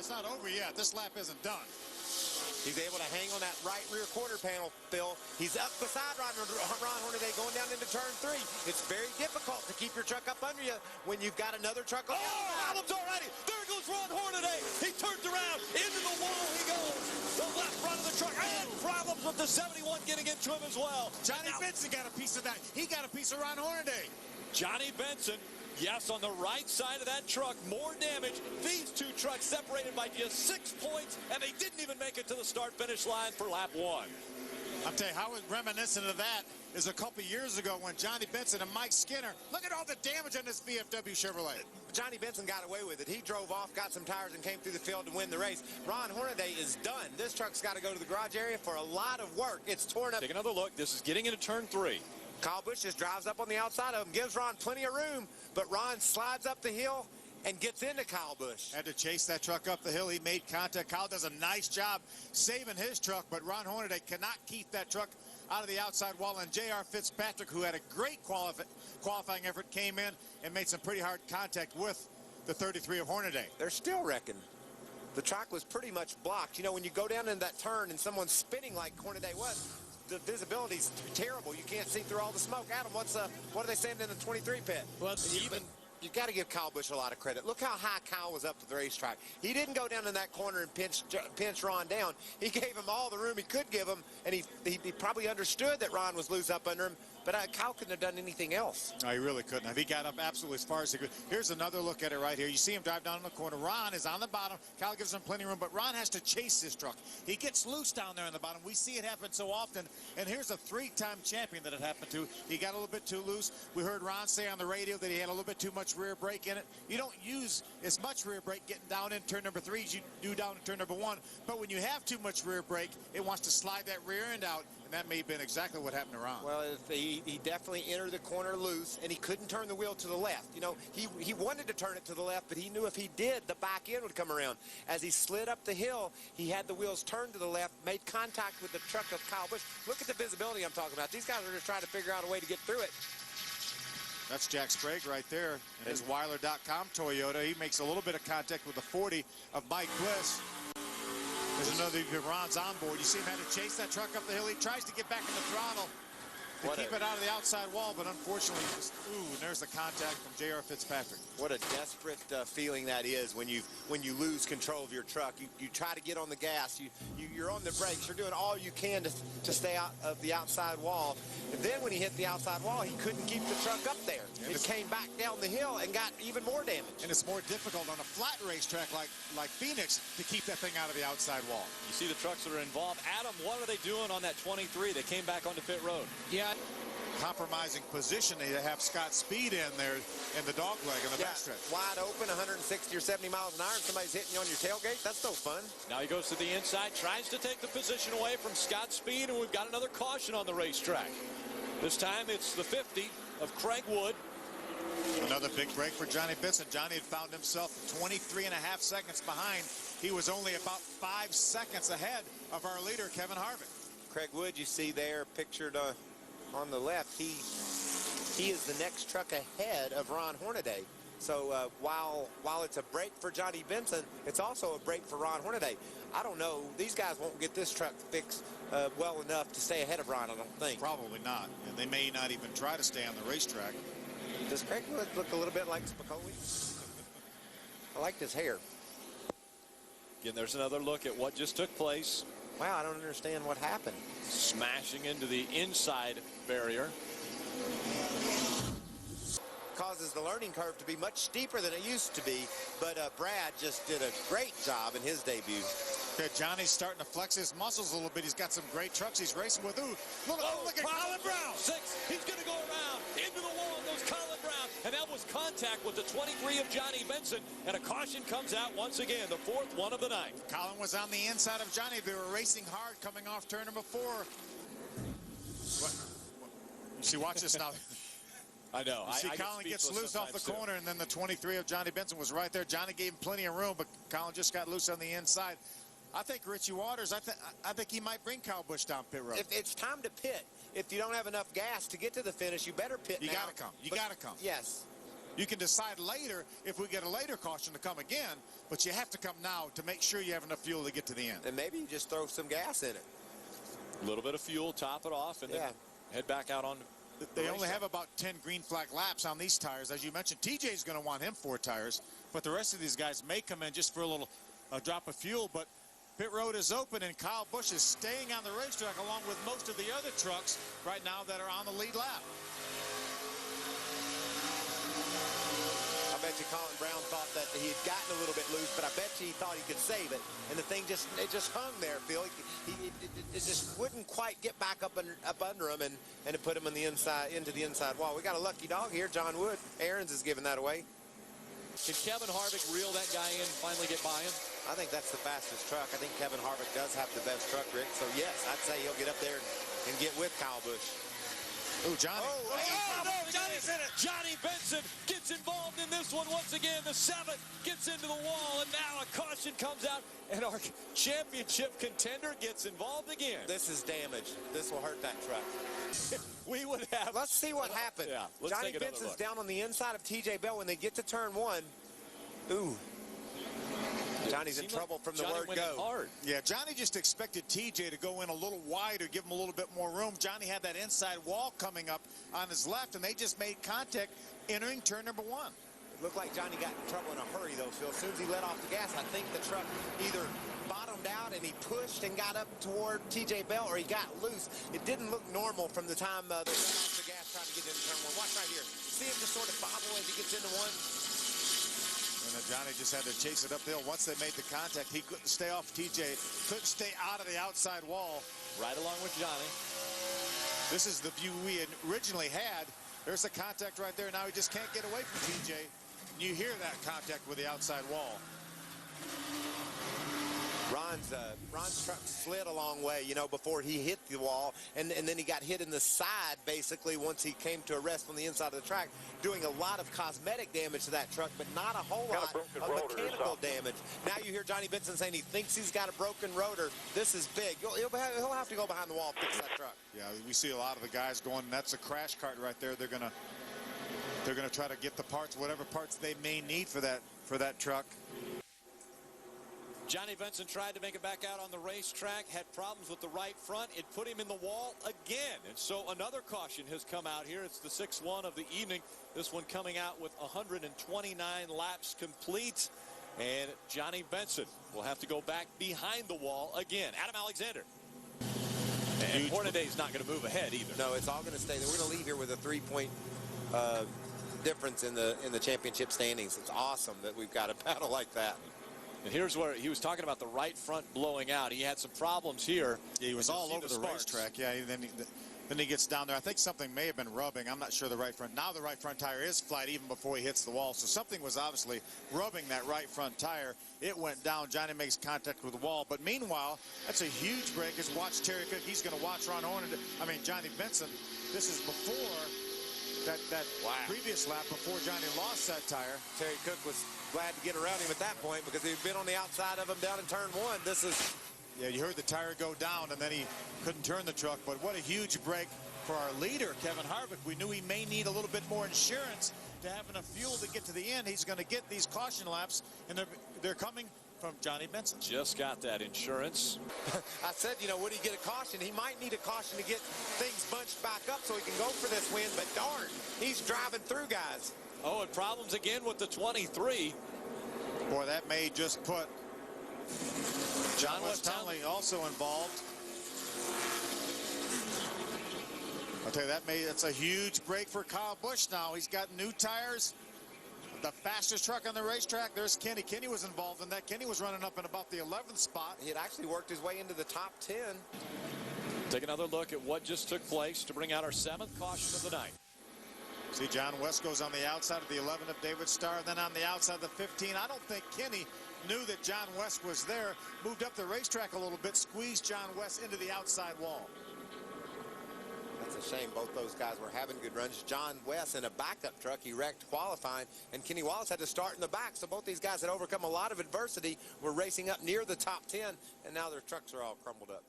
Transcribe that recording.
it's not over yet. This lap isn't done. He's able to hang on that right rear quarter panel, Phil. He's up beside Ron Hornaday going down into turn 3. It's very difficult to keep your truck up under you when you've got another truck on. Problems already. There goes Ron Hornaday. He turns around. Into the wall he goes. The left front of the truck. And problems with the 71 getting into him as well. Johnny Benson got a piece of that. He got a piece of Ron Hornaday. Johnny Benson. Yes, on the right side of that truck, more damage. These two trucks separated by just 6 points, and they didn't even make it to the start-finish line for lap 1. I'll tell you, how reminiscent of that is a couple years ago when Johnny Benson and Mike Skinner, look at all the damage on this VFW Chevrolet. Johnny Benson got away with it. He drove off, got some tires, and came through the field to win the race. Ron Hornaday is done. This truck's got to go to the garage area for a lot of work. It's torn up. Take another look. This is getting into turn 3. Kyle Busch just drives up on the outside of him, gives Ron plenty of room, but Ron slides up the hill and gets into Kyle Busch. Had to chase that truck up the hill. He made contact. Kyle does a nice job saving his truck, but Ron Hornaday cannot keep that truck out of the outside wall. And J.R. Fitzpatrick, who had a great qualifying effort, came in and made some pretty hard contact with the 33 of Hornaday. They're still wrecking. The track was pretty much blocked. You know, when you go down in that turn and someone's spinning like Hornaday was, the visibility's terrible. You can't see through all the smoke. Adam, what are they saying in the 23 pit? Well, You've got to give Kyle Busch a lot of credit. Look how high Kyle was up to the racetrack. He didn't go down in that corner and pinch Ron down. He gave him all the room he could give him, and he probably understood that Ron was loose up under him, but Kyle couldn't have done anything else. No, he really couldn't have. He got up absolutely as far as he could. Here's another look at it right here. You see him drive down in the corner. Ron is on the bottom. Kyle gives him plenty of room, but Ron has to chase his truck. He gets loose down there in the bottom. We see it happen so often, and here's a 3-time champion that it happened to. He got a little bit too loose. We heard Ron say on the radio that he had a little bit too much rear brake in it. You don't use as much rear brake getting down in turn number 3 as you do down in turn number 1, but when you have too much rear brake, it wants to slide that rear end out, and that may have been exactly what happened to Ron. Well, he definitely entered the corner loose, and he couldn't turn the wheel to the left. You know, he wanted to turn it to the left, but he knew if he did, the back end would come around. As he slid up the hill, he had the wheels turned to the left, made contact with the truck of Kyle Busch. Look at the visibility I'm talking about. These guys are just trying to figure out a way to get through it. That's Jack Sprague right there in his Weiler.com Toyota. He makes a little bit of contact with the 40 of Mike Bliss. There's another Ron's on board. You see him had to chase that truck up the hill. He tries to get back in the throttle to keep it out of the outside wall, but unfortunately, just, and there's the contact from J.R. Fitzpatrick. What a desperate feeling that is when you lose control of your truck. You try to get on the gas, you're on the brakes, you're doing all you can to stay out of the outside wall. And then when he hit the outside wall, he couldn't keep the truck up there. It came back down the hill and got even more damage. And it's more difficult on a flat racetrack like Phoenix to keep that thing out of the outside wall. You see the trucks that are involved. Adam, what are they doing on that 23? They came back onto pit road. Yeah. Compromising position. They have Scott Speed in there in the dog leg in the backstretch. Wide open, 160 or 70 miles an hour, and somebody's hitting you on your tailgate. That's no fun. Now he goes to the inside, tries to take the position away from Scott Speed, and we've got another caution on the racetrack. This time it's the 50 of Craig Wood. Another big break for Johnny Benson. Johnny had found himself 23.5 seconds behind. He was only about 5 seconds ahead of our leader, Kevin Harvick. Craig Wood, you see there pictured on the left, he is the next truck ahead of Ron Hornaday. So while it's a break for Johnny Benson, it's also a break for Ron Hornaday. I don't know. These guys won't get this truck fixed well enough to stay ahead of Ron, I don't think. Probably not. And they may not even try to stay on the racetrack. Does Craig Wood look a little bit like Spicoli? I liked his hair. Again, there's another look at what just took place. Wow, I don't understand what happened. Smashing into the inside barrier. Causes the learning curve to be much steeper than it used to be, but Brad just did a great job in his debut. Okay, Johnny's starting to flex his muscles a little bit. He's got some great trucks he's racing with. Ooh, look at Colin Brown. 6. He's going to go around. Into the wall goes Colin Brown. And that was contact with the 23 of Johnny Benson. And a caution comes out once again, the 4th one of the night. Colin was on the inside of Johnny. They were racing hard coming off turn number 4. What? You see, watch this now. I know. You see Colin gets loose off the corner, and then the 23 of Johnny Benson was right there. Johnny gave him plenty of room, but Colin just got loose on the inside. I think Richie Waters, I think he might bring Kyle Busch down pit road. If it's time to pit, if you don't have enough gas to get to the finish, you better pit now. You got to come. You got to come. Yes. You can decide later if we get a later caution to come again, but you have to come now to make sure you have enough fuel to get to the end. And maybe you just throw some gas in it. A little bit of fuel, top it off, and then head back out on. They only have about 10 green flag laps on these tires. As you mentioned, TJ's going to want him 4 tires, but the rest of these guys may come in just for a drop of fuel. But pit road is open, and Kyle Busch is staying on the racetrack along with most of the other trucks right now that are on the lead lap. I bet you Colin Brown thought that he had gotten a little bit loose, but I bet you he thought he could save it. And the thing just hung there, Phil. It just wouldn't quite get back up under him, and it put him on the inside, into the inside wall. We got a lucky dog here, John Wood. Aaron's is giving that away. Can Kevin Harvick reel that guy in and finally get by him? I think that's the fastest truck. I think Kevin Harvick does have the best truck, Rick. So, yes, I'd say he'll get up there and get with Kyle Busch. Oh, Johnny. No, Johnny Benson gets involved in this one once again. The 7th gets into the wall, and now a caution comes out, and our championship contender gets involved again. This is damage. This will hurt that truck. We would have. Let's see what happened. Yeah, Johnny Benson's down on the inside of TJ Bell when they get to turn 1. Ooh. Johnny's in trouble from the word go. Hard. Yeah, Johnny just expected TJ to go in a little wider, give him a little bit more room. Johnny had that inside wall coming up on his left, and they just made contact entering turn number 1. It looked like Johnny got in trouble in a hurry, though, Phil. As soon as he let off the gas, I think the truck either bottomed out and he pushed and got up toward TJ Bell, or he got loose. It didn't look normal from the time they let off the gas trying to get into turn 1. Watch right here. See him just sort of bobble as he gets into 1. And Johnny just had to chase it uphill. Once they made the contact, he couldn't stay off TJ, couldn't stay out of the outside wall. Right along with Johnny. This is the view we had originally had. There's the contact right there. Now he just can't get away from TJ. You hear that contact with the outside wall. Ron's truck slid a long way, you know, before he hit the wall, and then he got hit in the side, basically, once he came to a rest on the inside of the track, doing a lot of cosmetic damage to that truck, but not a whole lot of mechanical damage. Now you hear Johnny Benson saying he thinks he's got a broken rotor. This is big. He'll have to go behind the wall and fix that truck. Yeah, we see a lot of the guys going, and that's a crash cart right there. They're gonna try to get the parts, whatever parts they may need for that truck. Johnny Benson tried to make it back out on the racetrack, had problems with the right front. It put him in the wall again. And so another caution has come out here. It's the 6th one of the evening. This one coming out with 129 laps complete. And Johnny Benson will have to go back behind the wall again. Adam Alexander. And Hornaday's not going to move ahead either. No, it's all going to stay there. We're going to leave here with a 3-point difference in the championship standings. It's awesome that we've got a battle like that. And here's where he was talking about the right front blowing out. He had some problems here. Yeah, he was all over the racetrack. Yeah, then he gets down there. I think something may have been rubbing. I'm not sure the right front. Now the right front tire is flat even before he hits the wall. So something was obviously rubbing that right front tire. It went down. Johnny makes contact with the wall. But meanwhile, that's a huge break. As watch Terry Cook. He's going to watch Johnny Benson. This is before that previous lap, before Johnny lost that tire. Terry Cook was glad to get around him at that point because he'd been on the outside of him down in turn 1. This is... Yeah, you heard the tire go down, and then he couldn't turn the truck. But what a huge break for our leader, Kevin Harvick. We knew he may need a little bit more insurance to have enough fuel to get to the end. He's going to get these caution laps, and they're coming from Johnny Benson. Just got that insurance. I said, you know, would he get a caution? He might need a caution to get things bunched back up so he can go for this win, but darn, he's driving through, guys. Oh, and problems again with the 23. Boy, that may just put John West Townley also involved. I'll tell you, that's a huge break for Kyle Busch now. He's got new tires. The fastest truck on the racetrack. There's Kenny. Kenny was involved in that. Kenny was running up in about the 11th spot. He had actually worked his way into the top 10. Take another look at what just took place to bring out our 7th caution of the night. See, John West goes on the outside of the 11 of David Starr, then on the outside of the 15. I don't think Kenny knew that John West was there. Moved up the racetrack a little bit, squeezed John West into the outside wall. That's a shame. Both those guys were having good runs. John West in a backup truck, he wrecked qualifying, and Kenny Wallace had to start in the back. So both these guys had overcome a lot of adversity, were racing up near the top 10, and now their trucks are all crumbled up.